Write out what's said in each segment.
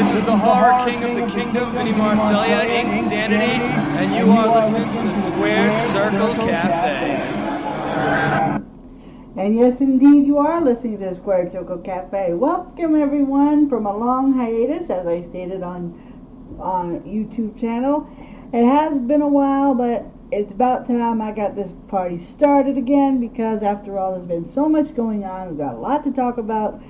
This is the horror king of the kingdom, Vinny Marcellia, Insanity, and you are listening to the Squared Circle Cafe. And yes, indeed, you are listening to the Squared Circle Cafe. Welcome, everyone, from a long hiatus, as I stated on YouTube channel. It has been a while, but it's about time I got this party started again, because after all, there's been so much going on. We've got a lot to talk about.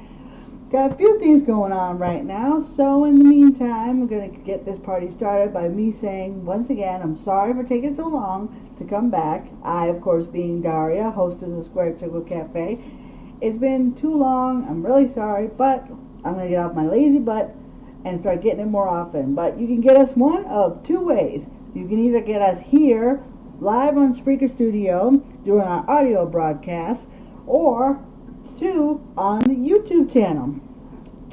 Got a few things going on right now, so in the meantime, we're going to get this party started by me saying, once again, I'm sorry for taking so long to come back. I, of course, being Daria, host of the Squared Circle Cafe. It's been too long, I'm really sorry, but I'm going to get off my lazy butt and start getting it more often. But you can get us one of two ways. You can either get us here, live on Spreaker Studio, during our audio broadcast, or two, on the YouTube channel.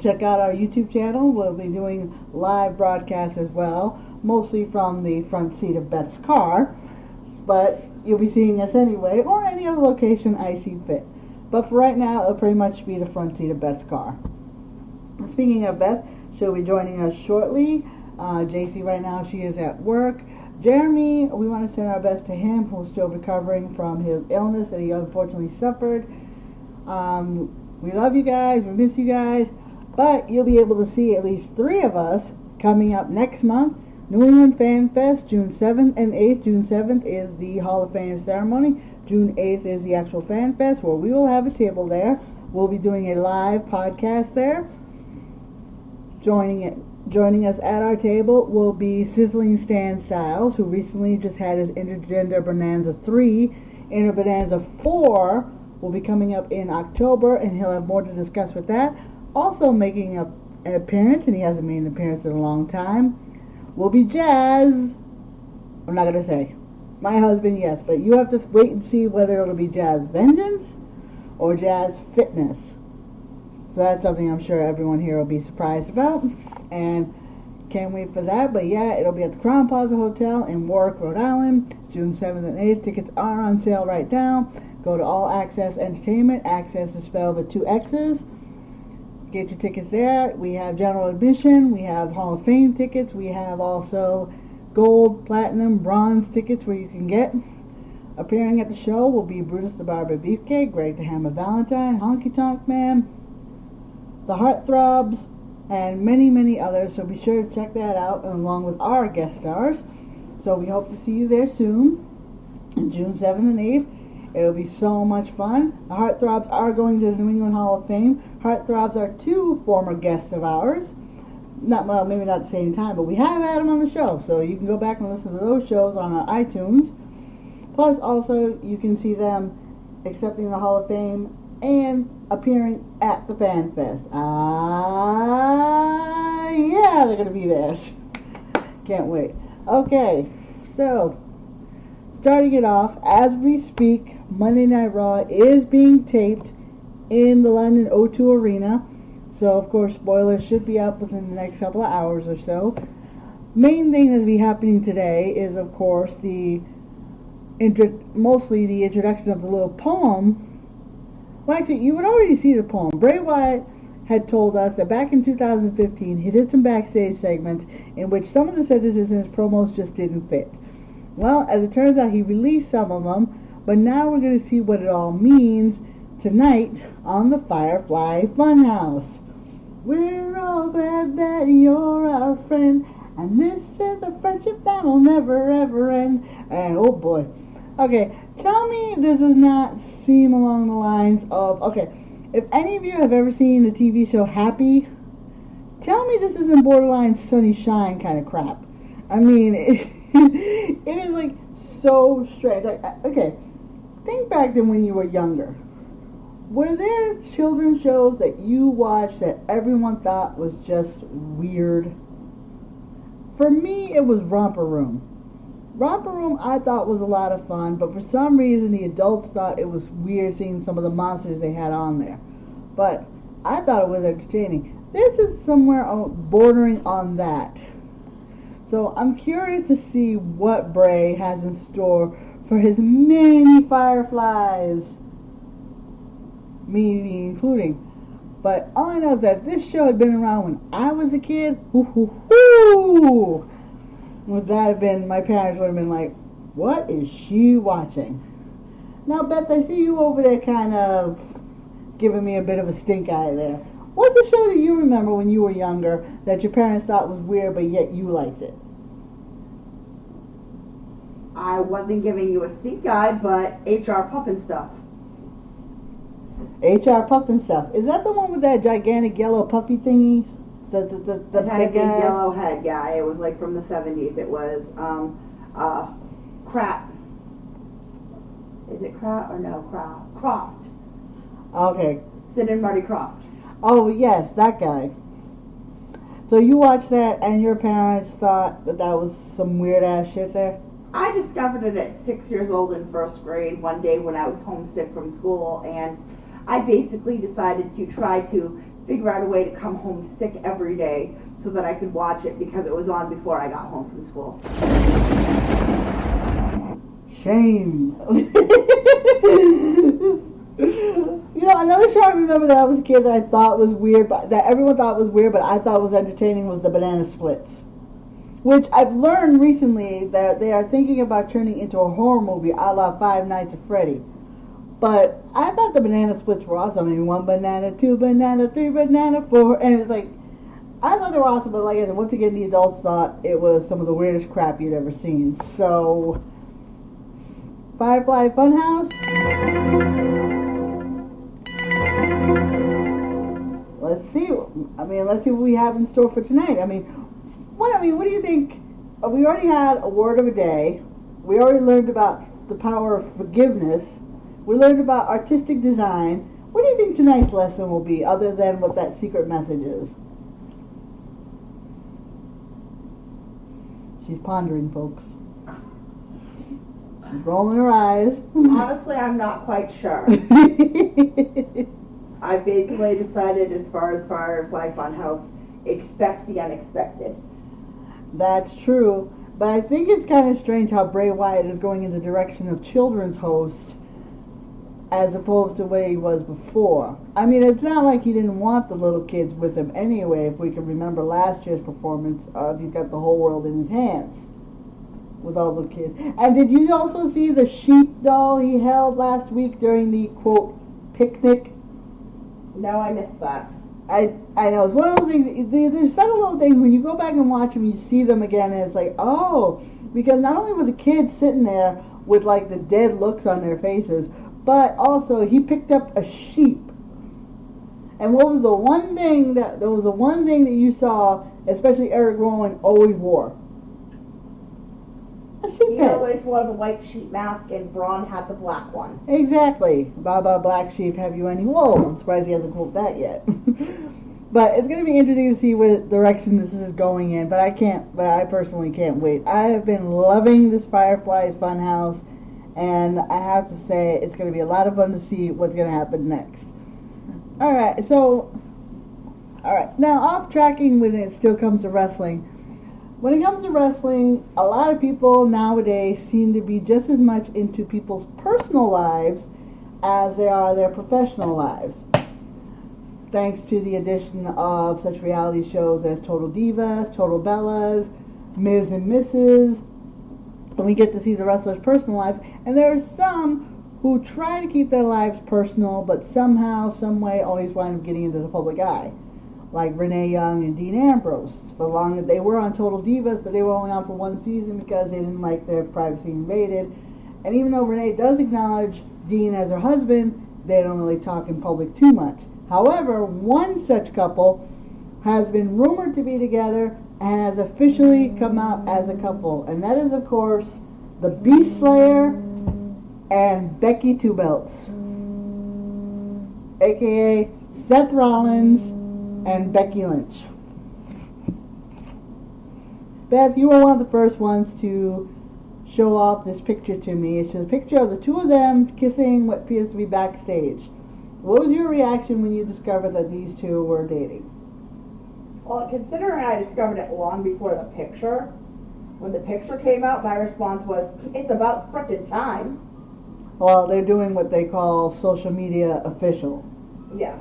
Check out our YouTube channel. We'll be doing live broadcasts as well, mostly from the front seat of Beth's car, but you'll be seeing us anyway, or any other location I see fit. But for right now, it'll pretty much be the front seat of Beth's car. Speaking of Beth, she'll be joining us shortly. JC right now, she is at work. Jeremy, we want to send our best to him, who's still recovering from his illness that he unfortunately suffered. We love you guys, we miss you guys, but you'll be able to see at least three of us coming up next month. New England Fan Fest, June 7th and 8th. June 7th is the Hall of Fame ceremony. June 8th is the actual Fan Fest, where we will have a table there. We'll be doing a live podcast there. Joining us at our table will be Sizzling Stan Styles, who recently just had his Intergender Bonanza 3. Inter Bonanza 4 will be coming up in October, and he'll have more to discuss with that. Also making an appearance, and he hasn't made an appearance in a long time, will be Jazz. I'm not going to say. My husband, yes, but you have to wait and see whether it'll be Jazz Vengeance or Jazz Fitness. So that's something I'm sure everyone here will be surprised about, and can't wait for that. But yeah, it'll be at the Crown Plaza Hotel in Warwick, Rhode Island, June 7th and 8th. Tickets are on sale right now. Go to All Access Entertainment. Access is spelled with 2 X's. Get your tickets there. We have general admission. We have Hall of Fame tickets. We have also gold, platinum, bronze tickets where you can get. Appearing at the show will be Brutus the Barber Beefcake, Greg the Hammer Valentine, Honky Tonk Man, the Heartthrobs, and many, many others. So be sure to check that out along with our guest stars. So we hope to see you there soon, on June 7th and 8th. It'll be so much fun. The Heartthrobs are going to the New England Hall of Fame. Heartthrobs are 2 former guests of ours. Maybe not at the same time, but we have had them on the show. So you can go back and listen to those shows on our iTunes. Plus, also, you can see them accepting the Hall of Fame and appearing at the Fan Fest. Yeah, they're going to be there. Can't wait. Okay, so starting it off, as we speak, Monday Night Raw is being taped in the London O2 Arena. So, of course, spoilers should be up within the next couple of hours or so. Main thing that's be happening today is, of course, mostly the introduction of the little poem. Well, actually, you would already see the poem. Bray Wyatt had told us that back in 2015, he did some backstage segments in which some of the sentences in his promos just didn't fit. Well, as it turns out, he released some of them, but now we're going to see what it all means tonight on the Firefly Funhouse. We're all glad that you're our friend, and this is a friendship that'll never ever end. And oh boy. Okay, tell me this does not seem along the lines of, okay, if any of you have ever seen the TV show Happy, tell me this isn't borderline Sunny Shine kind of crap. I mean, it is like so strange. Like, okay, think back to when you were younger. Were there children's shows that you watched that everyone thought was just weird? For me, it was Romper Room. Romper Room I thought was a lot of fun, but for some reason the adults thought it was weird seeing some of the monsters they had on there. But I thought it was entertaining. This is somewhere bordering on that. So I'm curious to see what Bray has in store for his many Fireflies, me including. But all I know is that this show had been around when I was a kid. Would that have been, my parents would have been like, what is she watching? Now, Beth, I see you over there kind of giving me a bit of a stink eye there. What's a show that you remember when you were younger that your parents thought was weird, but yet you liked it? I wasn't giving you a stink eye, but HR Puffin Stuff. HR Puffin Stuff. Is that the one with that gigantic yellow puffy thingy? The It had a big yellow head, yeah. It was like from the 70s. It was Crap. Is it Crap or no? Croft. Okay. Sid and Marty Croft. Oh, yes, that guy. So you watched that and your parents thought that was some weird ass shit there? I discovered it at 6 years old in first grade one day when I was homesick from school, and I basically decided to try to figure out a way to come home sick every day so that I could watch it because it was on before I got home from school. Shame. You know, another show I remember that I was a kid that I thought was weird, but that everyone thought was weird, but I thought was entertaining, was the Banana Splits. Which I've learned recently that they are thinking about turning into a horror movie a la Five Nights at Freddy. But I thought the Banana Splits were awesome. I mean, 1 banana, 2 banana, 3 banana, 4, and it's like, I thought they were awesome, but like I said, once again, the adults thought it was some of the weirdest crap you'd ever seen. So, Firefly Funhouse. Let's see. Let's see what we have in store for tonight. What do you think? We already had a word of a day. We already learned about the power of forgiveness. We learned about artistic design. What do you think tonight's lesson will be, other than what that secret message is? She's pondering, folks. She's rolling her eyes. Honestly, I'm not quite sure. I basically decided, as far as Firefly Funhouse, expect the unexpected. That's true, but I think it's kind of strange how Bray Wyatt is going in the direction of children's host as opposed to where he was before. It's not like he didn't want the little kids with him anyway, if we can remember last year's performance of He's Got the Whole World in His Hands with all the kids. And did you also see the sheep doll he held last week during the, quote, picnic? No, I missed that. I know, it's one of those things, there's subtle little things, when you go back and watch them, you see them again, and it's like, oh, because not only were the kids sitting there with, like, the dead looks on their faces, but also he picked up a sheep. And what was the one thing that you saw, especially Eric Rowan, always wore? A sheep He head. always wore the white sheep mask, and Braun had the black one. Exactly. Baba Black Sheep, have you any wool? I'm surprised he hasn't quoted that yet. But it's going to be interesting to see what direction this is going in. But I personally can't wait. I have been loving this Fireflies Funhouse, and I have to say it's going to be a lot of fun to see what's going to happen next. Alright, now off tracking when it still comes to wrestling. When it comes to wrestling, a lot of people nowadays seem to be just as much into people's personal lives as they are their professional lives. Thanks to the addition of such reality shows as Total Divas, Total Bellas, Ms. and Mrs., and we get to see the wrestlers' personal lives. And there are some who try to keep their lives personal, but somehow, some way, always wind up getting into the public eye. Like Renee Young and Dean Ambrose. For long as they were on Total Divas, but they were only on for one season because they didn't like their privacy invaded. And even though Renee does acknowledge Dean as her husband, they don't really talk in public too much. However, one such couple has been rumored to be together and has officially come out as a couple. And that is, of course, the BeastSlayer and Becky Two Belts, a.k.a. Seth Rollins and Becky Lynch. Beth, you were one of the first ones to show off this picture to me. It's a picture of the two of them kissing what appears to be backstage. What was your reaction when you discovered that these two were dating? Well, considering I discovered it long before the picture, when the picture came out, my response was, it's about frickin' time. Well, they're doing what they call social media official. Yes.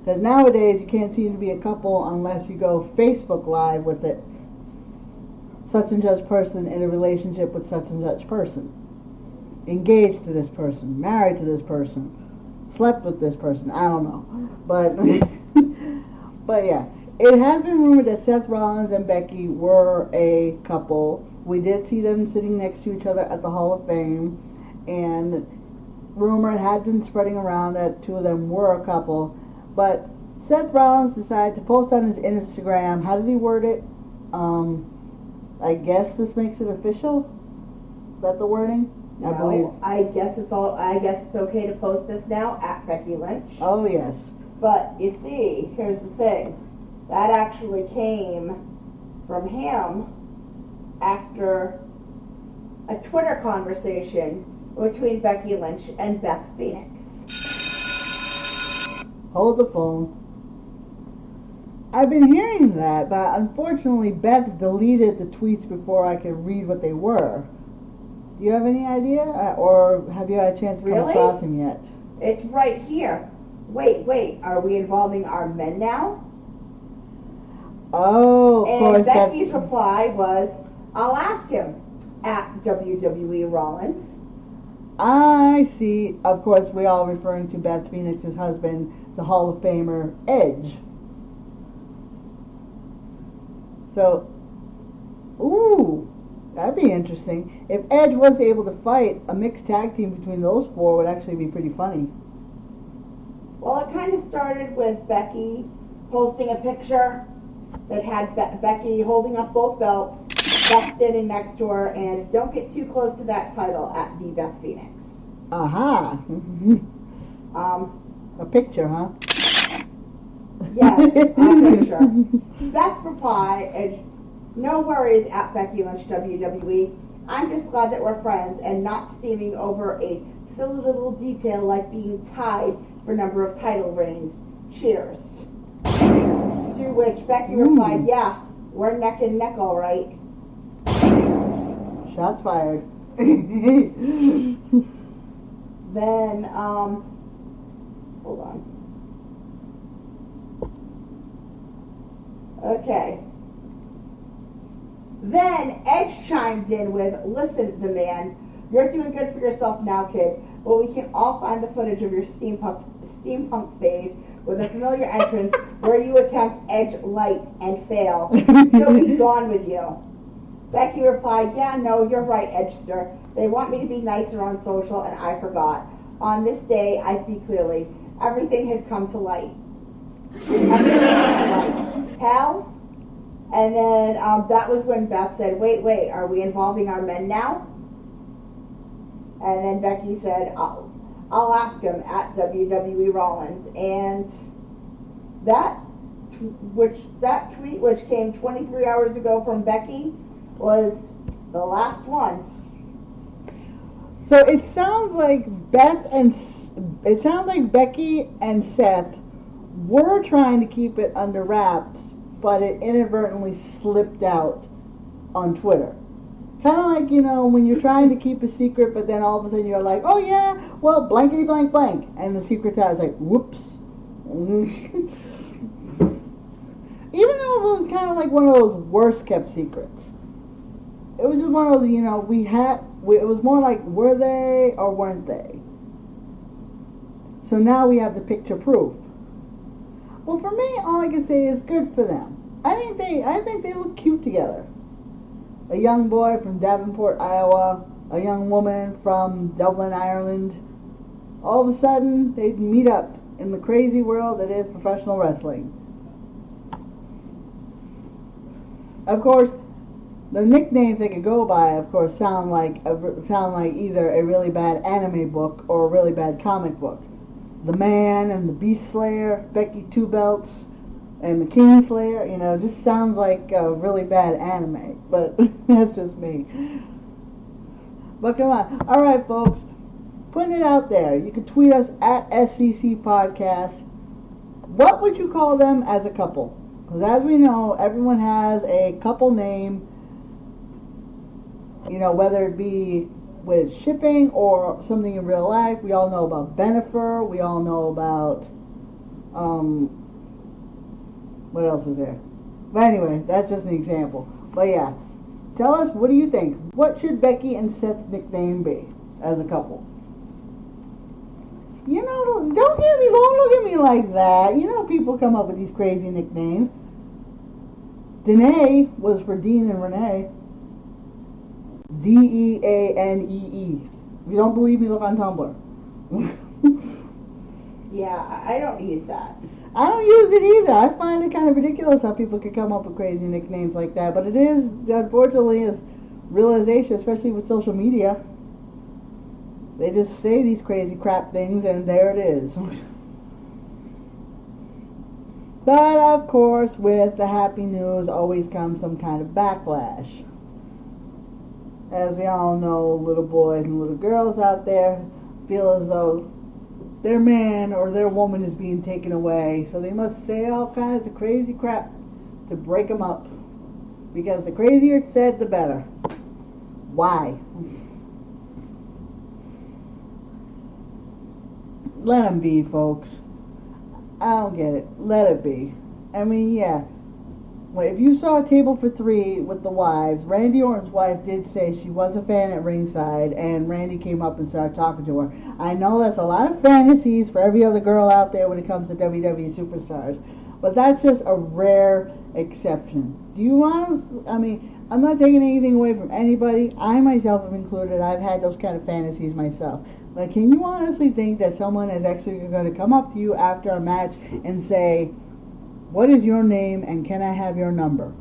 Because nowadays you can't seem to be a couple unless you go Facebook Live with it. Such and such person in a relationship with such and such person. Engaged to this person. Married to this person. Slept with this person. I don't know. But, but yeah. It has been rumored that Seth Rollins and Becky were a couple. We did see them sitting next to each other at the Hall of Fame. And rumor had been spreading around that two of them were a couple. But Seth Rollins decided to post on his Instagram. How did he word it? I guess this makes it official. Is that the wording? I believe. I guess it's okay to post this now at Becky Lynch. Oh yes. But you see, here's the thing. That actually came from him after a Twitter conversation between Becky Lynch and Beth Phoenix. Hold the phone. I've been hearing that, but unfortunately Beth deleted the tweets before I could read what they were. Do you have any idea? Or have you had a chance to come across him yet? It's right here. Wait. Are we involving our men now? Oh, of course. And Becky's reply was, I'll ask him at WWE Rollins. I see. Of course, we're all referring to Beth Phoenix's husband, the Hall of Famer Edge. So, ooh, that'd be interesting. If Edge was able to fight, a mixed tag team between those four would actually be pretty funny. Well, it kind of started with Becky posting a picture that had Becky holding up both belts, Beth standing next to her, and don't get too close to that title at the Beth Phoenix. Aha. A picture, huh? Yes, a picture. Beth's reply is, no worries at Becky Lynch WWE. I'm just glad that we're friends and not steaming over a silly little detail like being tied for number of title reigns. Cheers. To which Becky replied, yeah, we're neck and neck all right. Shots fired. Then, hold on. Okay. Then Edge chimed in with, listen, the man, you're doing good for yourself now, kid, but we can all find the footage of your steampunk phase with a familiar entrance where you attempt Edge light and fail. So be gone with you. Becky replied, yeah, no, you're right, Edgester. They want me to be nicer on social, and I forgot. On this day, I see clearly. Everything has come to light. Pals? And then that was when Beth said, wait, are we involving our men now? And then Becky said, I'll ask him at WWE Rollins. And that tweet, which came 23 hours ago from Becky, was the last one. So it sounds like Becky and Seth were trying to keep it under wraps, but it inadvertently slipped out on Twitter. Kind of like, when you're trying to keep a secret, but then all of a sudden you're like, oh yeah, well, blankety blank blank. And the secret's out. It's like, whoops. Even though it was kind of like one of those worst kept secrets. It was just one of those, it was more like, were they or weren't they? So now we have the picture proof. Well, for me, all I can say is good for them. I think they look cute together. A young boy from Davenport, Iowa, a young woman from Dublin, Ireland. All of a sudden, they meet up in the crazy world that is professional wrestling. Of course, the nicknames they could go by, of course, sound like either a really bad anime book or a really bad comic book. The Man and the BeastSlayer, Becky Two Belts, and the Kingslayer, just sounds like a really bad anime. But that's just me. But come on. All right, folks. Putting it out there. You can tweet us at SCC Podcast. What would you call them as a couple? Because as we know, everyone has a couple name, whether it be with shipping or something in real life. We all know about Benifer. We all know about What else is there? But anyway, that's just an example. But yeah, tell us, what do you think? What should Becky and Seth's nickname be as a couple? You know, don't look at me like that. You know, people come up with these crazy nicknames. Danae was for Dean and Renee. Deanee. If you don't believe me, look on Tumblr. Yeah, I don't use that. I don't use it either. I find it kind of ridiculous how people could come up with crazy nicknames like that. But it is, unfortunately, a realization, especially with social media. They just say these crazy crap things, and there it is. But, of course, with the happy news always comes some kind of backlash. As we all know, little boys and little girls out there feel as though their man or their woman is being taken away, so they must say all kinds of crazy crap to break them up. Because the crazier it's said, the better. Why? Let them be, folks. I don't get it. Let it be. I mean, yeah. Well, if you saw a table for three with the wives, Randy Orton's wife did say she was a fan at ringside, and Randy came up and started talking to her. I know that's a lot of fantasies for every other girl out there when it comes to WWE superstars, but that's just a rare exception. Do you want to, I mean, I'm not taking anything away from anybody. I myself have included. I've had those kind of fantasies myself. But can you honestly think that someone is actually going to come up to you after a match and say, "What is your name and can I have your number?"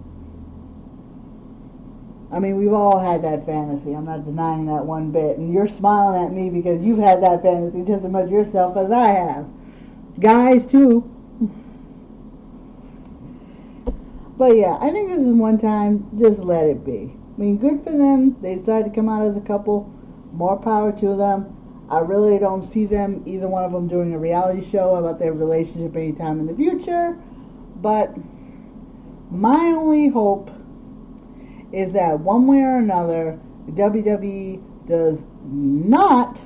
I mean, we've all had that fantasy. I'm not denying that one bit. And you're smiling at me because you've had that fantasy just as much yourself as I have. Guys, too. But yeah, I think this is one time, just let it be. I mean, good for them. They decided to come out as a couple. More power to them. I really don't see them, either one of them, doing a reality show about their relationship anytime in the future. But my only hope is that one way or another, WWE does not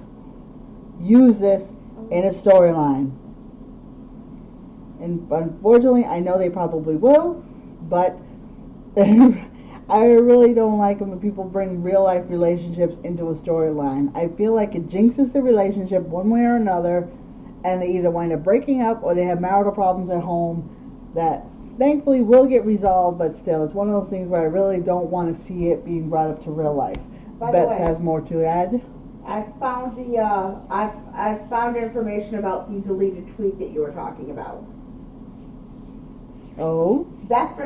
use this in a storyline. And unfortunately, I know they probably will, but I really don't like it when people bring real life relationships into a storyline. I feel like it jinxes the relationship one way or another, and they either wind up breaking up or they have marital problems at home that thankfully will get resolved, but still, it's one of those things where I really don't want to see it being brought up to real life. Beth has more to add. I found I found information about the deleted tweet that you were talking about. Oh? Beth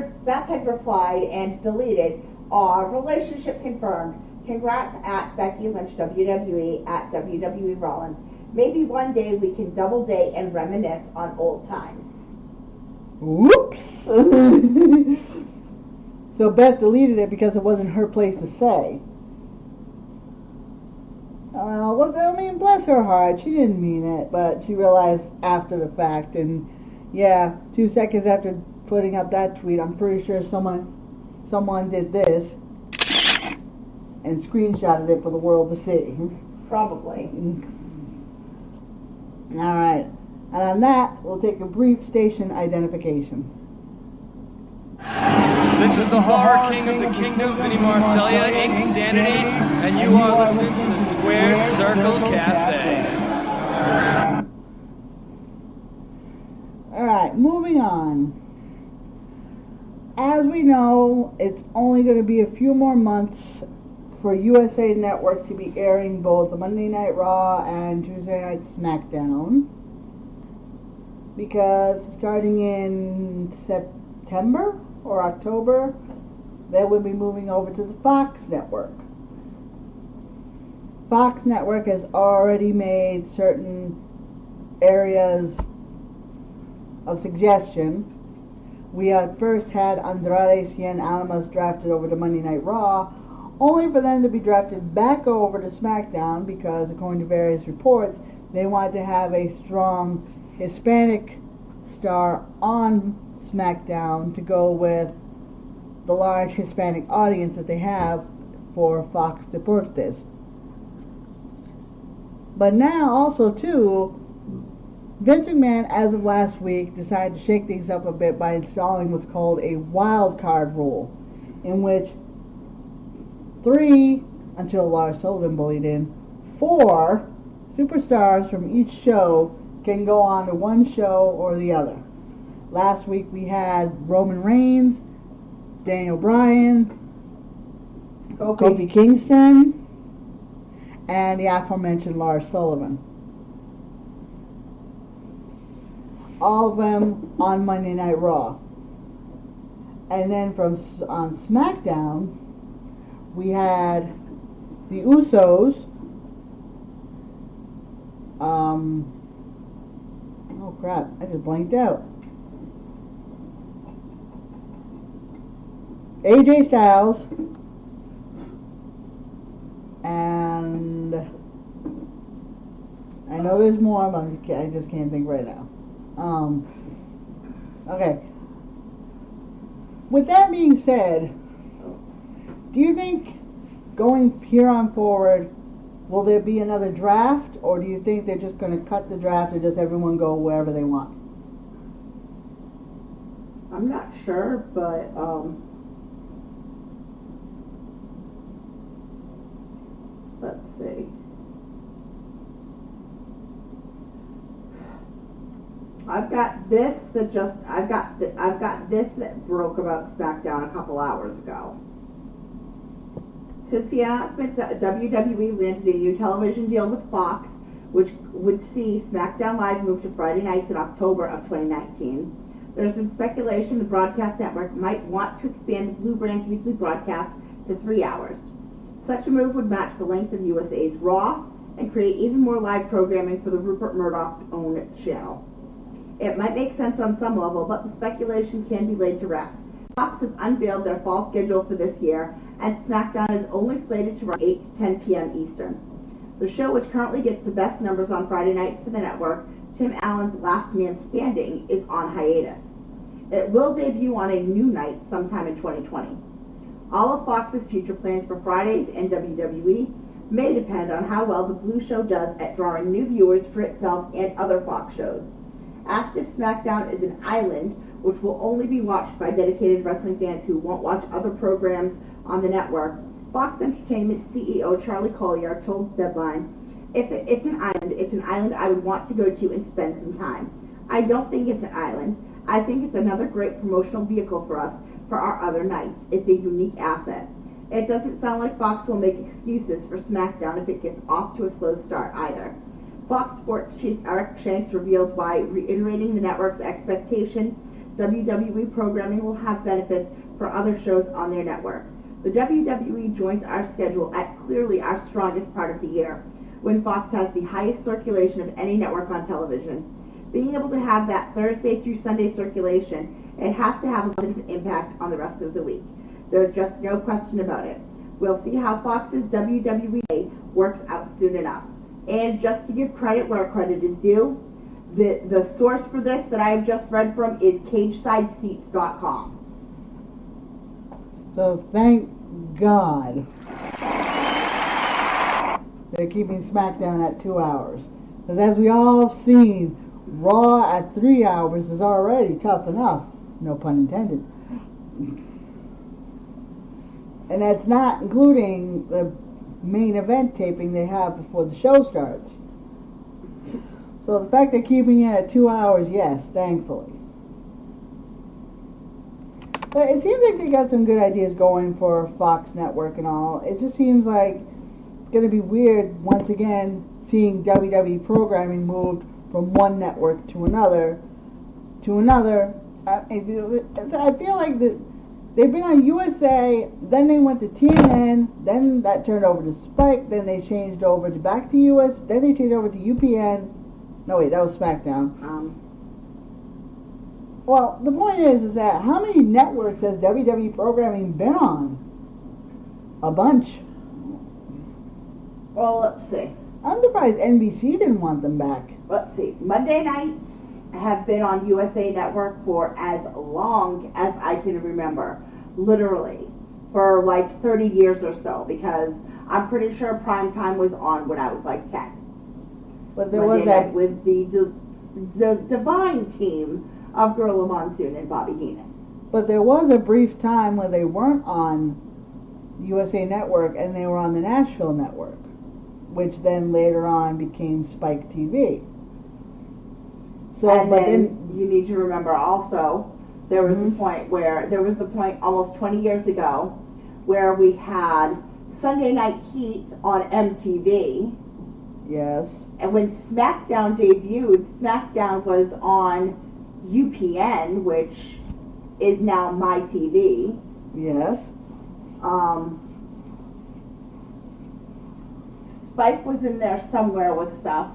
had replied and deleted, relationship confirmed. Congrats at Becky Lynch WWE at WWE Rollins. Maybe one day we can double date and reminisce on old times. Whoops! So Beth deleted it because it wasn't her place to say. Well, I mean, bless her heart. She didn't mean it, but she realized after the fact. And yeah, 2 seconds after putting up that tweet, I'm pretty sure someone did this and screenshotted it for the world to see. Probably. All right. And on that, we'll take a brief station identification. This is the horror king of the kingdom, Vinny Marcellia, Insanity, and you are listening to the Squared Circle Cafe. All right, moving on. As we know, it's only going to be a few more months for USA Network to be airing both the Monday Night Raw and Tuesday Night SmackDown. Because starting in September or October, they will be moving over to the Fox Network. Fox Network has already made certain areas of suggestion. We had first had Andrade Cien Almas drafted over to Monday Night Raw, only for them to be drafted back over to SmackDown because, according to various reports, they wanted to have a strong Hispanic star on SmackDown to go with the large Hispanic audience that they have for Fox Deportes. But now also too, Vince McMahon, as of last week, decided to shake things up a bit by installing what's called a wild card rule, in which 3, until Lars Sullivan bullied in, 4 superstars from each show can go on to one show or the other. Last week we had Roman Reigns, Daniel Bryan, Kofi Kingston, and the aforementioned Lars Sullivan. All of them on Monday Night Raw. And then on SmackDown, we had the Usos, oh crap, I just blanked out. AJ Styles and I know there's more, but I just can't think right now. Okay. With that being said, do you think going here on forward, will there be another draft, or do you think they're just going to cut the draft and just everyone go wherever they want? I'm not sure, but let's see. I've got this that broke about SmackDown a couple hours ago. Since the announcement that WWE landed a new television deal with Fox, which would see SmackDown Live move to Friday nights in October of 2019, there's been speculation the broadcast network might want to expand the Blue Brand's weekly broadcast to 3 hours. Such a move would match the length of USA's Raw and create even more live programming for the Rupert Murdoch-owned channel. It might make sense on some level, but the speculation can be laid to rest. Fox has unveiled their fall schedule for this year, and SmackDown is only slated to run 8 to 10 p.m. Eastern. The show, which currently gets the best numbers on Friday nights for the network, Tim Allen's Last Man Standing, is on hiatus. It will debut on a new night sometime in 2020. All of Fox's future plans for Fridays and WWE may depend on how well the Blue Show does at drawing new viewers for itself and other Fox shows. Asked if SmackDown is an island, which will only be watched by dedicated wrestling fans who won't watch other programs on the network, Fox Entertainment CEO Charlie Collier told Deadline, if it's an island I would want to go to and spend some time. I don't think it's an island. I think it's another great promotional vehicle for us for our other nights. It's a unique asset. It doesn't sound like Fox will make excuses for SmackDown if it gets off to a slow start either. Fox Sports chief Eric Shanks revealed by reiterating the network's expectation WWE programming will have benefits for other shows on their network. The WWE joins our schedule at clearly our strongest part of the year, when Fox has the highest circulation of any network on television. Being able to have that Thursday through Sunday circulation, it has to have a positive impact on the rest of the week. There's just no question about it. We'll see how Fox's WWE works out soon enough. And just to give credit where credit is due, the source for this that I have just read from is CagesideSeats.com. So thank God they're keeping SmackDown at 2 hours. Because as we all have seen, Raw at 3 hours is already tough enough. No pun intended. And that's not including the main event taping they have before the show starts. So the fact they're keeping it at 2 hours, yes, thankfully. But it seems like they got some good ideas going for Fox Network and all. It just seems like it's going to be weird once again seeing WWE programming moved from one network to another. I feel like they've been on USA, then they went to TNN, then that turned over to Spike, then they changed over to back to US, then they changed over to UPN. No wait, that was SmackDown. Well, the point is that how many networks has WWE programming been on? A bunch. Well, let's see. I'm surprised NBC didn't want them back. Let's see. Monday nights have been on USA Network for as long as I can remember. Literally. For like 30 years or so. Because I'm pretty sure prime time was on when I was like 10. But there was that with the divine team of Gorilla Monsoon and Bobby Heenan. But there was a brief time where they weren't on USA Network and they were on the Nashville Network, which then later on became Spike TV. So, And but then you need to remember also, there was the point almost 20 years ago where we had Sunday Night Heat on MTV. yes, And when SmackDown debuted, SmackDown was on UPN, which is now MITB. yes, Spike was in there somewhere with stuff.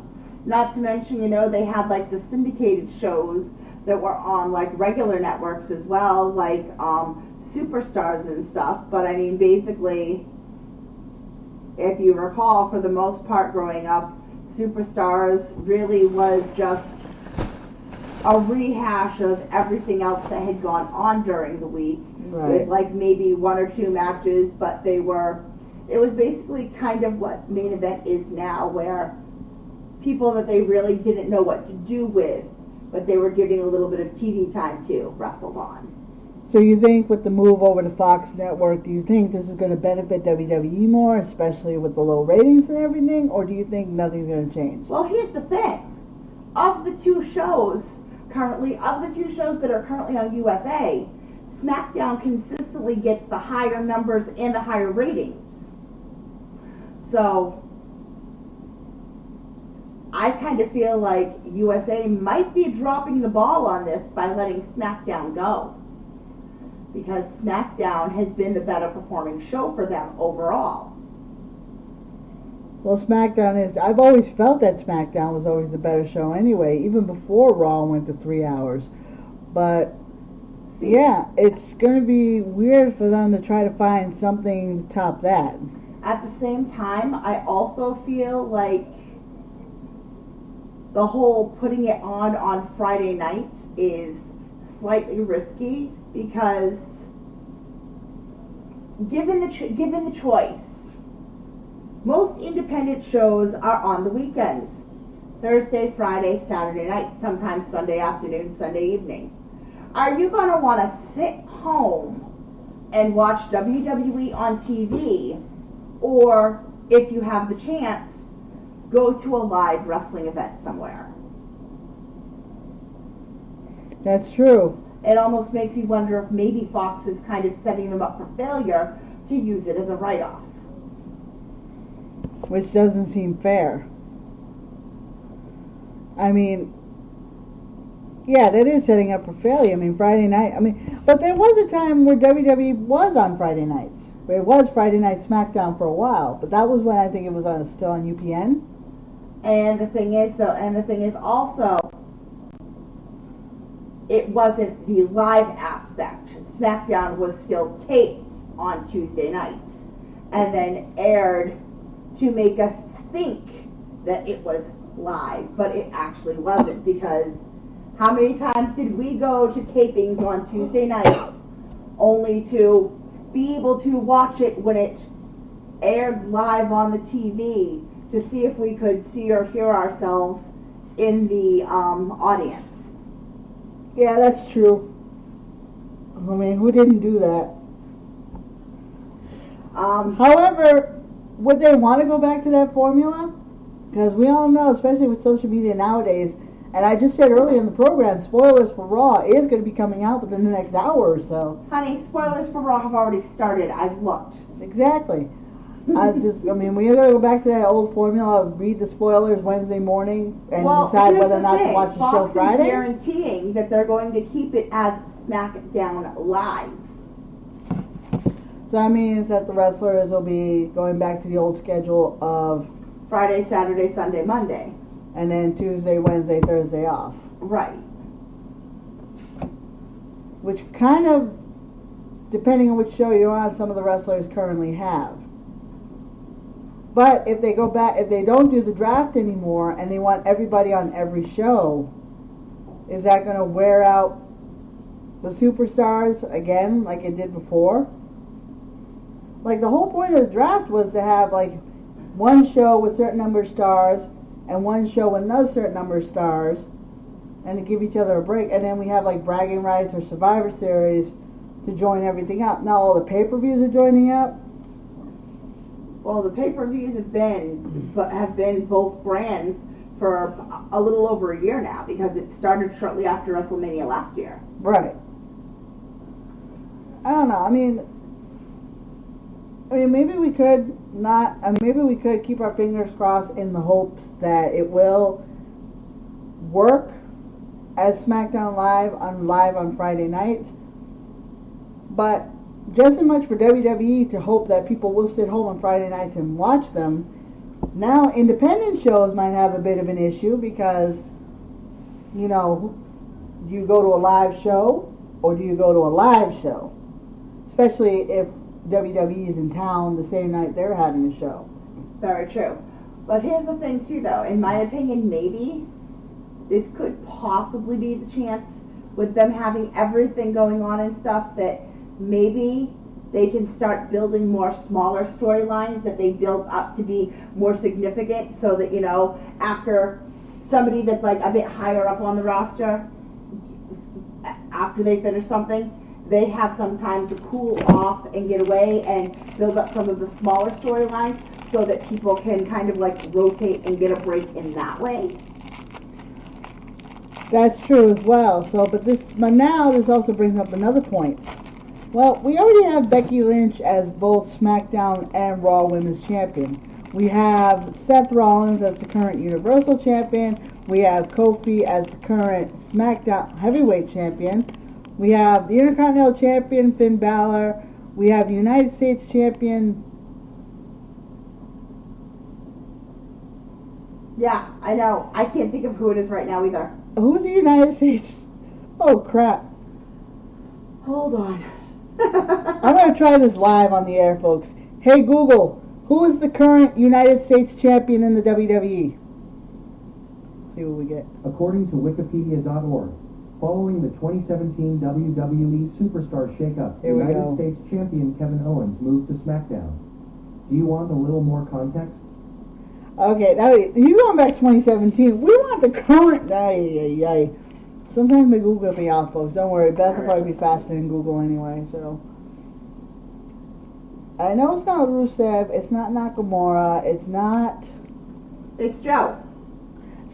Not to mention, they had like the syndicated shows that were on like regular networks as well, like Superstars and stuff. But I mean, basically, if you recall, for the most part growing up, Superstars really was just a rehash of everything else that had gone on during the week, right. with like maybe one or two matches, but it was basically kind of what main event is now, where people that they really didn't know what to do with, but they were giving a little bit of TV time to, wrestled on. So you think with the move over to Fox Network, do you think this is going to benefit WWE more, especially with the low ratings and everything, or do you think nothing's going to change? Well, here's the thing. Of the two shows that are currently on USA, SmackDown consistently gets the higher numbers and the higher ratings. So I kind of feel like USA might be dropping the ball on this by letting SmackDown go, because SmackDown has been the better performing show for them overall. Well, I've always felt that SmackDown was always the better show anyway, even before Raw went to 3 hours. But, yeah, it's going to be weird for them to try to find something to top that. At the same time, I also feel like the whole putting it on Friday night is slightly risky, because given the choice, most independent shows are on the weekends. Thursday, Friday, Saturday night, sometimes Sunday afternoon, Sunday evening. Are you going to want to sit home and watch WWE on TV, or if you have the chance, go to a live wrestling event somewhere? That's true. It almost makes you wonder if maybe Fox is kind of setting them up for failure to use it as a write-off. Which doesn't seem fair. I mean, yeah, that is setting up for failure. I mean, Friday night, but there was a time where WWE was on Friday nights. It was Friday Night SmackDown for a while, but that was when I think it was still on UPN. And the thing is also, it wasn't the live aspect. SmackDown was still taped on Tuesday nights and then aired to make us think that it was live, but it actually wasn't, because how many times did we go to tapings on Tuesday nights only to be able to watch it when it aired live on the TV to see if we could see or hear ourselves in the audience? Yeah, that's true. I mean, who didn't do that? However, would they want to go back to that formula? Because we all know, especially with social media nowadays, and I just said earlier in the program, spoilers for Raw is going to be coming out within the next hour or so. Honey, spoilers for Raw have already started. I've looked. Exactly. We're going to go back to that old formula of read the spoilers Wednesday morning and decide whether or not to watch the show Friday? Fox is guaranteeing that they're going to keep it as SmackDown Live. So that means that the wrestlers will be going back to the old schedule of Friday, Saturday, Sunday, Monday. And then Tuesday, Wednesday, Thursday off. Right. Which kind of, depending on which show you're on, some of the wrestlers currently have. But if they go back, if they don't do the draft anymore and they want everybody on every show, is that going to wear out the superstars again like it did before? Like, the whole point of the draft was to have like one show with a certain number of stars and one show with another certain number of stars, and to give each other a break. And then we have like bragging rights or Survivor Series to join everything up. Now all the pay-per-views are joining up. Well, the pay-per-views have been both brands for a little over a year now, because it started shortly after WrestleMania last year. Right. I don't know. I mean, maybe we could not. Maybe we could keep our fingers crossed in the hopes that it will work as SmackDown live on Friday nights. But just as much for WWE to hope that people will sit home on Friday nights and watch them. Now, independent shows might have a bit of an issue because, you know, do you go to a live show or do you go to a live show? Especially if WWE is in town the same night they're having a show. Very true. But here's the thing too, though. In my opinion, maybe this could possibly be the chance with them having everything going on and stuff, that maybe they can start building more smaller storylines that they build up to be more significant, so that, you know, after somebody that's like a bit higher up on the roster, after they finish something, they have some time to cool off and get away and build up some of the smaller storylines, so that people can kind of like rotate and get a break in that way. That's true as well. But now this also brings up another point. Well, we already have Becky Lynch as both SmackDown and Raw Women's Champion. We have Seth Rollins as the current Universal Champion. We have Kofi as the current SmackDown Heavyweight Champion. We have the Intercontinental Champion, Finn Balor. We have the United States Champion. Yeah, I know. I can't think of who it is right now either. Who's the United States? Oh, crap. Hold on. I'm going to try this live on the air, folks. Hey, Google, who is the current United States Champion in the WWE? Let's see what we get. According to Wikipedia.org, following the 2017 WWE Superstar Shakeup, Here we United go. States Champion Kevin Owens moved to SmackDown. Do you want a little more context? Okay, now he's going back to 2017. We want the current. Sometimes my Google me off, folks. Don't worry, Beth will probably be faster than Google anyway. So I know it's not Rusev, it's not Nakamura, it's not. It's Joe.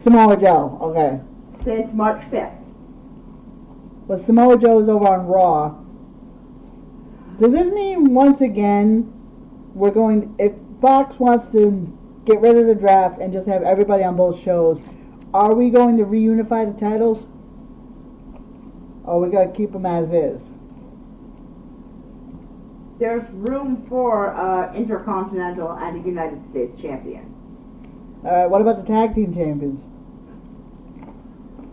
Samoa Joe. Okay, Since March 5th. but Samoa Joe is over on Raw. Does this mean once again we're going? If Fox wants to get rid of the draft and just have everybody on both shows, are we going to reunify the titles? Or we gotta keep them as is? There's room for Intercontinental and a United States Champion. Alright, what about the tag team champions?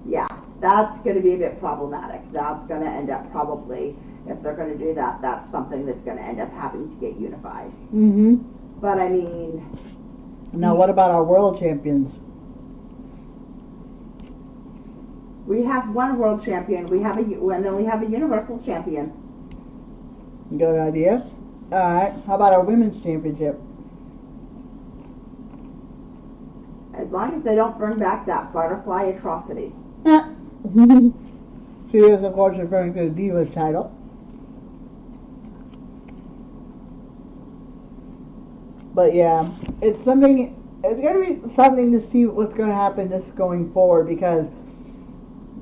Yeah, that's going to be a bit problematic. That's going to end up probably, if they're going to do that, that's something that's going to end up having to get unified. Mm-hmm. But I mean... Now what about our world champions? We have one world champion, and then we have a universal champion. Good idea. Alright, how about our women's championship? As long as they don't bring back that butterfly atrocity. She is, of course, referring to the Divas title. But yeah, it's going to be something to see what's going to happen this going forward, because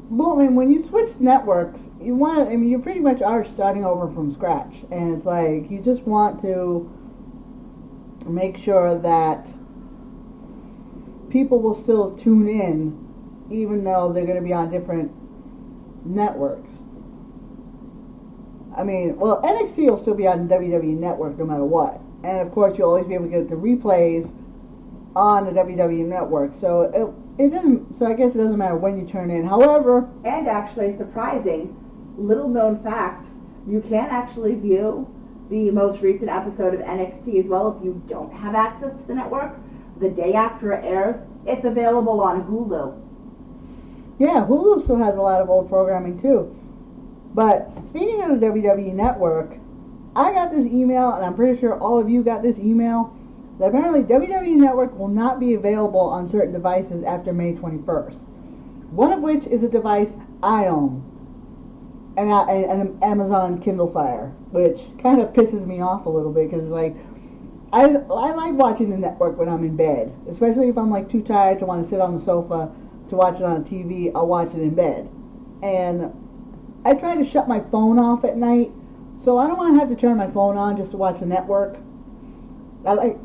well, I mean, when you switch networks, you pretty much are starting over from scratch. And it's like, you just want to make sure that people will still tune in, even though they're going to be on different networks. I mean, well, NXT will still be on the WWE Network no matter what. And of course, you'll always be able to get the replays on the WWE Network. So it doesn't. So I guess it doesn't matter when you turn in. However, and actually, surprising, little known fact, you can actually view the most recent episode of NXT as well if you don't have access to the network. The day after it airs, it's available on Hulu. Yeah, Hulu still has a lot of old programming too. But speaking of the WWE Network, I got this email, and I'm pretty sure all of you got this email, that apparently WWE Network will not be available on certain devices after May 21st. One of which is a device I own, and an Amazon Kindle Fire, which kind of pisses me off a little bit because like I like watching the network when I'm in bed, especially if I'm like too tired to want to sit on the sofa to watch it on TV. I'll watch it in bed, and I try to shut my phone off at night, so I don't want to have to turn my phone on just to watch the network. I like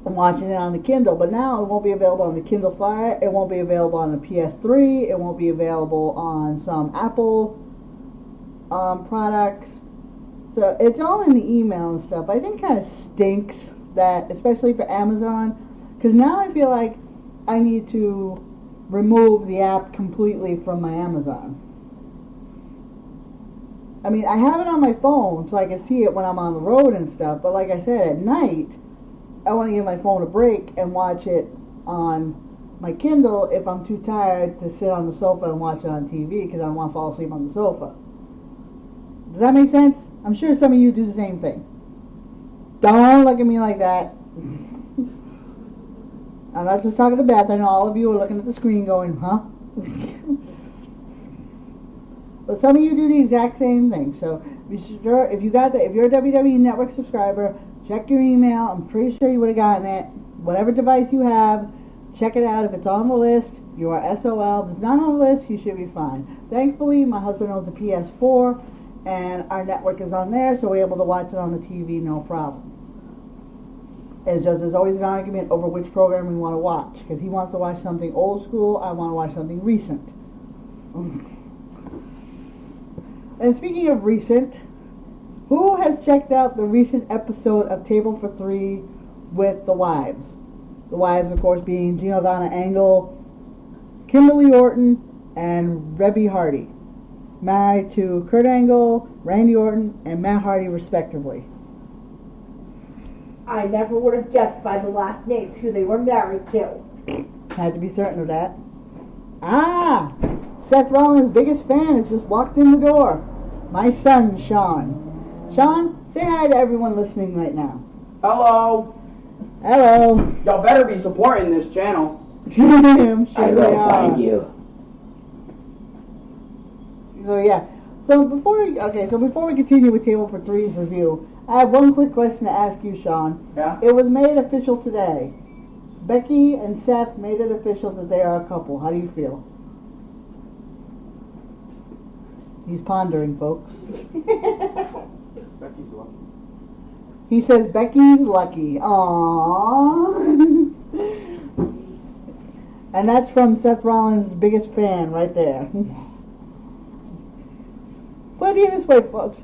watching it on the Kindle, but now it won't be available on the Kindle Fire. It won't be available on the PS3. It won't be available on some Apple products. So it's all in the email and stuff. I think kind of stinks that, especially for Amazon, because now I feel like I need to remove the app completely from my Amazon. I mean, I have it on my phone so I can see it when I'm on the road and stuff, but like I said, at night, I want to give my phone a break and watch it on my Kindle if I'm too tired to sit on the sofa and watch it on TV because I don't want to fall asleep on the sofa. Does that make sense? I'm sure some of you do the same thing. Don't look at me like that. I'm not just talking to Beth. I know all of you are looking at the screen going, huh? But some of you do the exact same thing. So be sure if you're a WWE Network subscriber, check your email. I'm pretty sure you would have gotten it. Whatever device you have, check it out. If it's on the list, you are SOL. If it's not on the list, you should be fine. Thankfully, my husband owns a PS4, and our network is on there, so we're able to watch it on the TV, no problem. It's just there's always an argument over which program we want to watch, because he wants to watch something old school, I want to watch something recent. And speaking of recent, who has checked out the recent episode of Table for Three with the wives? The wives, of course, being Giovanna Angle, Kimberly Orton, and Rebby Hardy, married to Kurt Angle, Randy Orton, and Matt Hardy, respectively. I never would have guessed by the last names who they were married to. Had to be certain of that. Ah! Seth Rollins' biggest fan has just walked in the door. My son, Sean. Sean, say hi to everyone listening right now. Hello. Hello. Y'all better be supporting this channel. I'm sure they are. Thank you. So yeah. So before we continue with Table for Three's review, I have one quick question to ask you, Sean. Yeah? It was made official today. Becky and Seth made it official that they are a couple. How do you feel? He's pondering, folks. Becky's lucky. He says Becky's lucky. Aww. And that's from Seth Rollins' biggest fan right there. Put it this way, folks.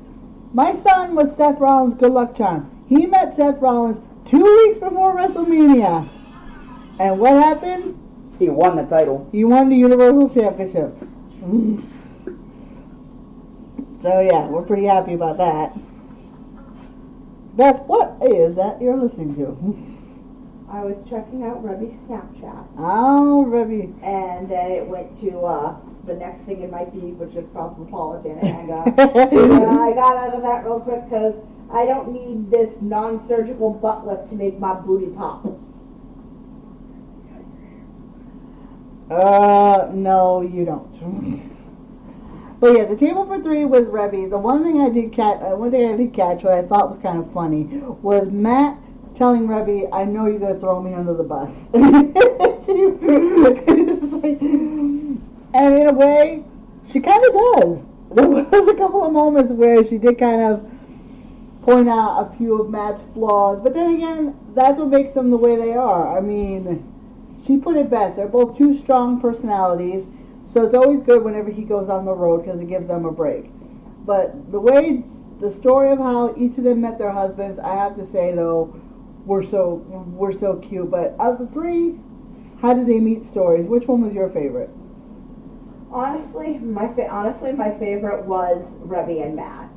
My son was Seth Rollins' good luck charm. He met Seth Rollins 2 weeks before WrestleMania. And what happened? He won the title. He won the Universal Championship. So yeah, we're pretty happy about that. Beth, what is that you're listening to? I was checking out Rebby's Snapchat. Oh, Rebby. And then it went to the next thing in my feed, which is Cosmopolitan. And I got out of that real quick because I don't need this non-surgical butt lift to make my booty pop. No, you don't. But yeah, the Table for Three with Rebby. The one thing I did catch, what I thought was kind of funny, was Matt telling Rebby, "I know you're gonna throw me under the bus." And in a way, she kind of does. There was a couple of moments where she did kind of point out a few of Matt's flaws, but then again, that's what makes them the way they are. I mean, she put it best. They're both two strong personalities. So it's always good whenever he goes on the road because it gives them a break. But the story of how each of them met their husbands, I have to say though, were so cute. But out of the three, how did they meet stories? Which one was your favorite? Honestly, my favorite was Rebby and Matt,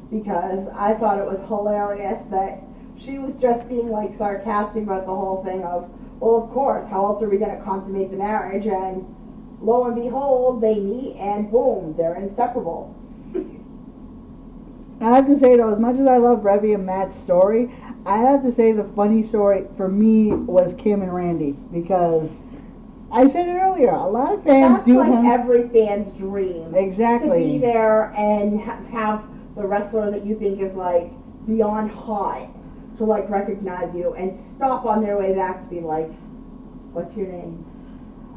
because I thought it was hilarious that she was just being like sarcastic about the whole thing of, well, of course, how else are we going to consummate the marriage? And lo and behold, they meet and boom, they're inseparable. I have to say though, as much as I love Rebby and Matt's story, I have to say the funny story for me was Kim and Randy, because I said it earlier. A lot of fans That's do like have every fan's dream. exactly To be there and have the wrestler that you think is like beyond hot to like recognize you and stop on their way back to be like, what's your name?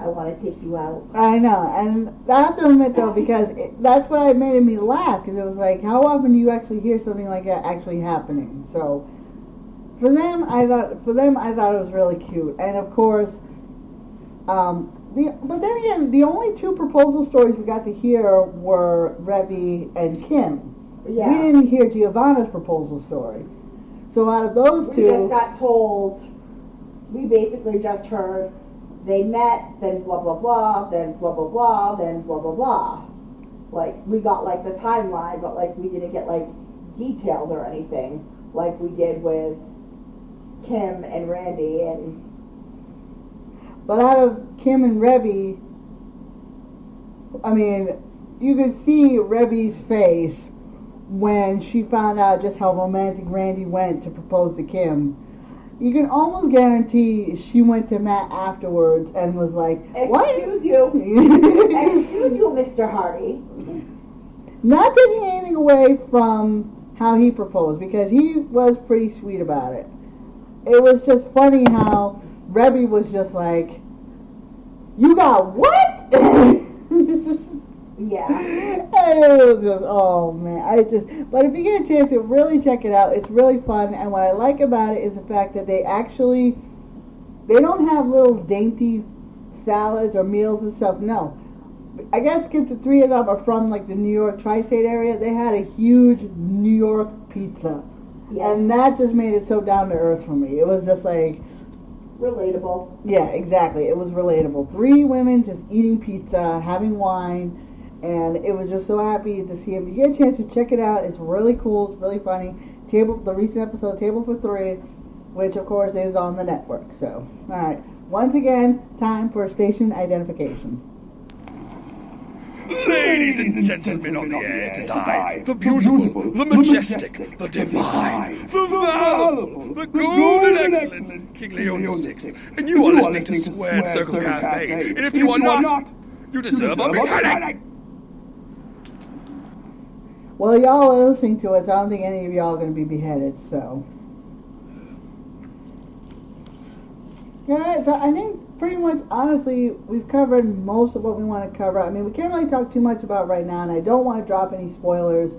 I want to take you out. I know, and I have to admit though, because that's why it made me laugh, because it was like, how often do you actually hear something like that actually happening? So for them, I thought it was really cute, and of course, but then again, the only two proposal stories we got to hear were Revy and Kim. Yeah. We didn't hear Giovanna's proposal story. So out of those two, We just got told, we basically just heard they met, then blah blah blah, then blah blah blah, then blah blah blah. Like, we got like the timeline, but like we didn't get like details or anything like we did with Kim and Randy. And but out of Kim and Revy, I mean, you could see Revy's face when she found out just how romantic Randy went to propose to Kim. You can almost guarantee she went to Matt afterwards and was like, "What? Excuse you, excuse you, Mr. Hardy." Not taking anything away from how he proposed, because he was pretty sweet about it. It was just funny how Revy was just like, "You got what?" Yeah. And it was just, oh man, but if you get a chance to really check it out, it's really fun, and what I like about it is the fact that they don't have little dainty salads or meals and stuff, no. I guess because the three of them are from like the New York tri-state area, they had a huge New York pizza. Yes. And that just made it so down to earth for me. It was just like, relatable. yeah, exactly. It was relatable. Three women just eating pizza, having wine, and it was just so happy to see him. If you get a chance to check it out, it's really cool. It's really funny. The recent episode, Table for Three, which of course is on the network. So, all right. Once again, time for station identification. Ladies and gentlemen, on the air it is I, the beautiful, the majestic, the divine, the valuable, the golden excellent, King Leon VI, and you are listening to Squared Circle Cafe, and if you are not, you deserve a beheading! Well, y'all are listening to it, so I don't think any of y'all are going to be beheaded, so. Alright, so I think pretty much, honestly, we've covered most of what we want to cover. I mean, we can't really talk too much about right now, and I don't want to drop any spoilers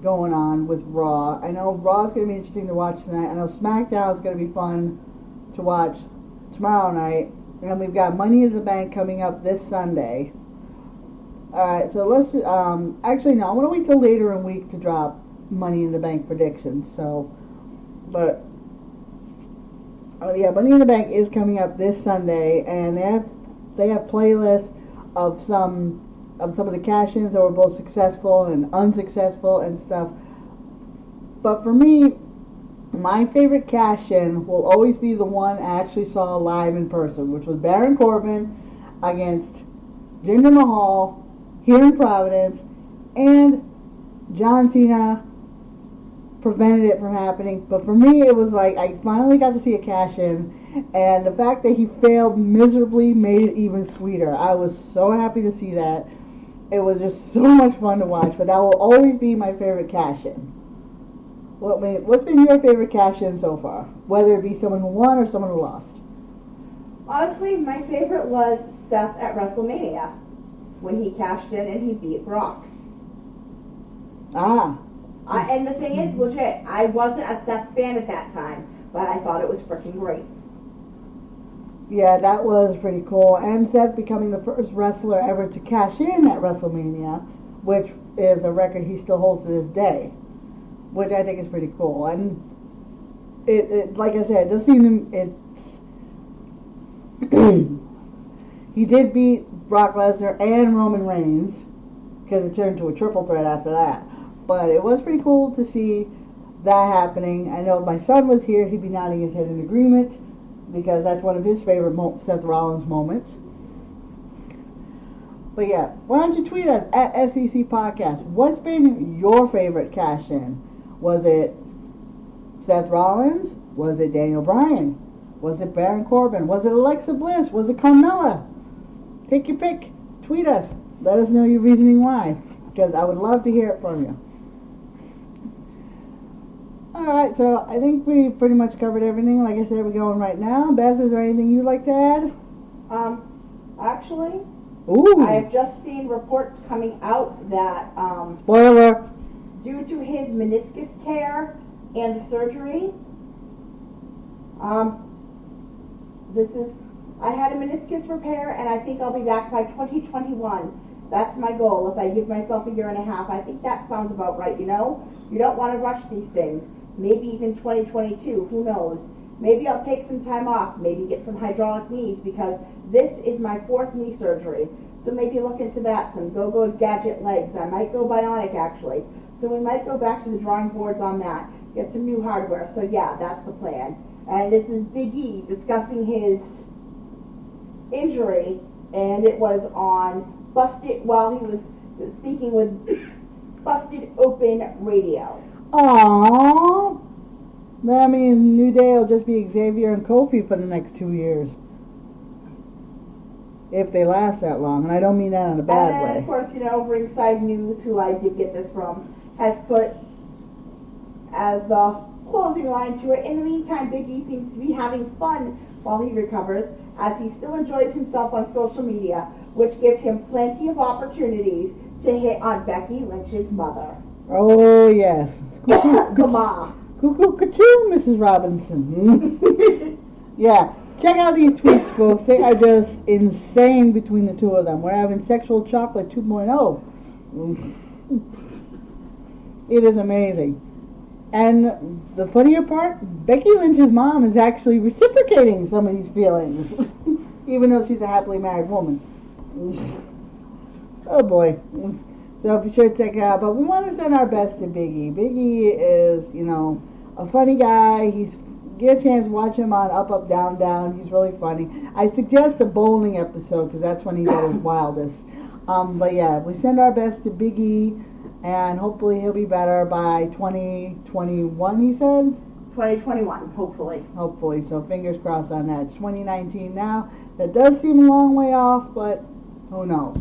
going on with Raw. I know Raw's going to be interesting to watch tonight. I know SmackDown is going to be fun to watch tomorrow night. And we've got Money in the Bank coming up this Sunday. Alright, so let's, actually no, I want to wait till later in the week to drop Money in the Bank predictions, so, but, oh yeah, Money in the Bank is coming up this Sunday, and they have playlists of some of the cash-ins that were both successful and unsuccessful and stuff, but for me, my favorite cash-in will always be the one I actually saw live in person, which was Baron Corbin against Jinder Mahal here in Providence, and John Cena prevented it from happening. But for me, it was like I finally got to see a cash-in, and the fact that he failed miserably made it even sweeter. I was so happy to see that. It was just so much fun to watch, but that will always be my favorite cash-in. What's been your favorite cash-in so far? Whether it be someone who won or someone who lost? Honestly, my favorite was Seth at WrestleMania, when he cashed in and he beat Brock. Ah. And the thing is, legit, I wasn't a Seth fan at that time, but I thought it was freaking great. Yeah, that was pretty cool. And Seth becoming the first wrestler ever to cash in at WrestleMania, which is a record he still holds to this day, which I think is pretty cool. And it like I said, it does seem he did beat Brock Lesnar and Roman Reigns, because it turned into a triple threat after that. But it was pretty cool to see that happening. I know if my son was here, he'd be nodding his head in agreement, because that's one of his favorite Seth Rollins moments. But yeah, why don't you tweet us at SEC Podcast? What's been your favorite cash-in? Was it Seth Rollins? Was it Daniel Bryan? Was it Baron Corbin? Was it Alexa Bliss? Was it Carmella? take your pick. Tweet us. Let us know your reasoning why, because I would love to hear it from you. Alright, so I think we pretty much covered everything. Like I said, we're going right now. Beth, is there anything you'd like to add? Actually, Ooh. I've just seen reports coming out that Spoiler. due to his meniscus tear and the surgery, I had a meniscus repair, and I think I'll be back by 2021. That's my goal. If I give myself a year and a half, I think that sounds about right. You know, you don't want to rush these things. Maybe even 2022. Who knows? Maybe I'll take some time off. Maybe get some hydraulic knees, because this is my 4th knee surgery. So maybe look into that. Some go-go gadget legs. I might go bionic actually. So we might go back to the drawing boards on that. Get some new hardware. So yeah, that's the plan. And this is Big E discussing his injury, and it was on Busted, while he was speaking with Busted Open Radio. Aww. That means New Day will just be Xavier and Kofi for the next 2 years. If they last that long. And I don't mean that in a bad And then, way. of course, you know, Ringside News, who I did get this from, has put as the closing line to it. In the meantime, Big E seems to be having fun while he recovers, as he still enjoys himself on social media, which gives him plenty of opportunities to hit on Becky Lynch's mother. Oh, yes. Come on. Cuckoo, cuckoo, Mrs. Robinson. Yeah. Check out these tweets, folks. They are just insane between the two of them. We're having sexual chocolate 2.0. It is amazing. And the funnier part, Becky Lynch's mom is actually reciprocating some of these feelings, even though she's a happily married woman. Oh boy. So be sure to check it out. But we want to send our best to Big E. Big E is, you know, a funny guy. Get a chance to watch him on Up, Up, Down, Down. He's really funny. I suggest the bowling episode, because that's when he's at his wildest. But yeah, we send our best to Big E, and hopefully he'll be better by 2021, he said? 2021, hopefully. Hopefully, so fingers crossed on that. It's 2019 now. That does seem a long way off, but who knows?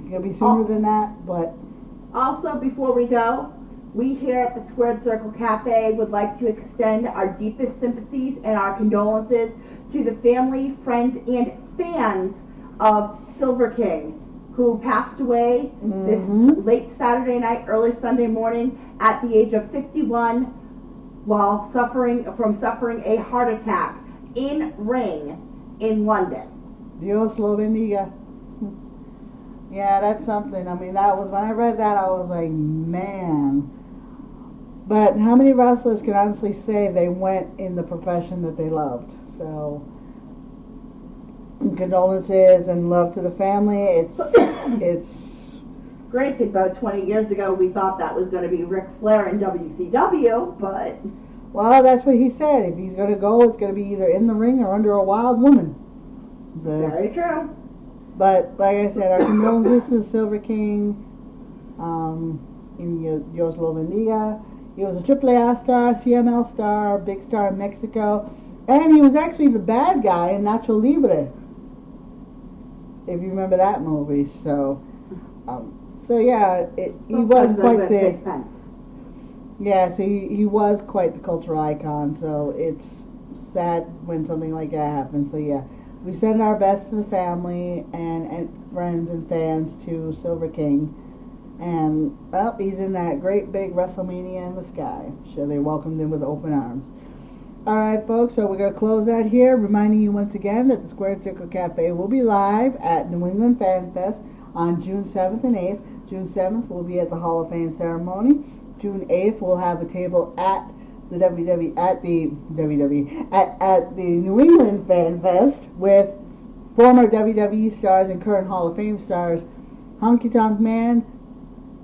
It'll be sooner than that, but... Also, before we go, we here at the Squared Circle Cafe would like to extend our deepest sympathies and our condolences to the family, friends, and fans of Silver King, who passed away this late Saturday night, early Sunday morning at the age of 51 while suffering a heart attack in ring in London. Dios lo bendiga. Yeah, that's something. I mean, that was, when I read that, I was like, man. But how many wrestlers can honestly say they went in the profession that they loved? So, condolences and love to the family. It's Granted, about 20 years ago, we thought that was going to be Ric Flair in WCW, but... Well, that's what he said. If he's going to go, it's going to be either in the ring or under a wild woman. So, Very true. but, like I said, our condolences to the Silver King. Dios lo bendiga. He was a AAA star, CML star, big star in Mexico. And he was actually the bad guy in Nacho Libre, if you remember that movie. So yeah, he was quite the... Yeah, so he was quite the cultural icon, so it's sad when something like that happens. So yeah, we send our best to the family and friends and fans to Silver King. And, well, he's in that great big WrestleMania in the sky. Sure, they welcomed him with open arms. Alright, folks, so we're going to close out here, reminding you once again that the Square Circle Cafe will be live at New England Fan Fest on June 7th and 8th. June 7th, we'll be at the Hall of Fame ceremony. June 8th, we'll have a table at the at the New England Fan Fest with former WWE stars and current Hall of Fame stars Honky Tonk Man,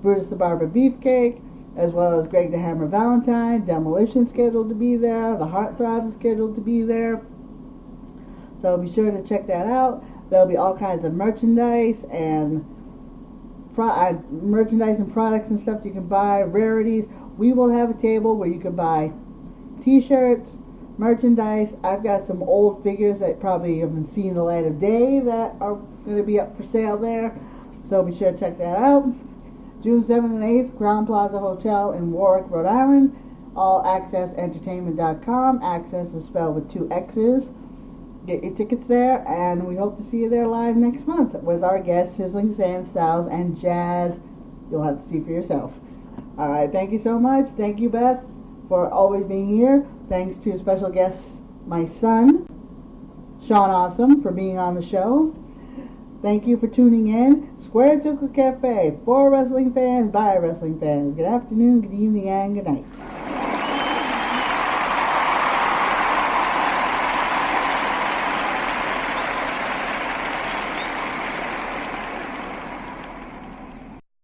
Brutus the Barber Beefcake, as well as Greg the Hammer Valentine. Demolition scheduled to be there. The Heartthrobs is scheduled to be there. So be sure to check that out. There'll be all kinds of merchandise and products and stuff you can buy, rarities. We will have a table where you can buy t-shirts, merchandise. I've got some old figures that probably haven't seen the light of day that are going to be up for sale there, so be sure to check that out. June 7th and 8th, Crown Plaza Hotel in Warwick, Rhode Island. AllAccessEntertainment.com. Access is spelled with 2 X's. Get your tickets there, and we hope to see you there live next month with our guests, Sizzling Sand Styles and Jazz. You'll have to see for yourself. Alright, thank you so much. Thank you, Beth, for always being here. Thanks to special guests, my son, Sean Awesome, for being on the show. Thank you for tuning in. Square Circle Cafe, for wrestling fans, by wrestling fans. Good afternoon, good evening, and good night.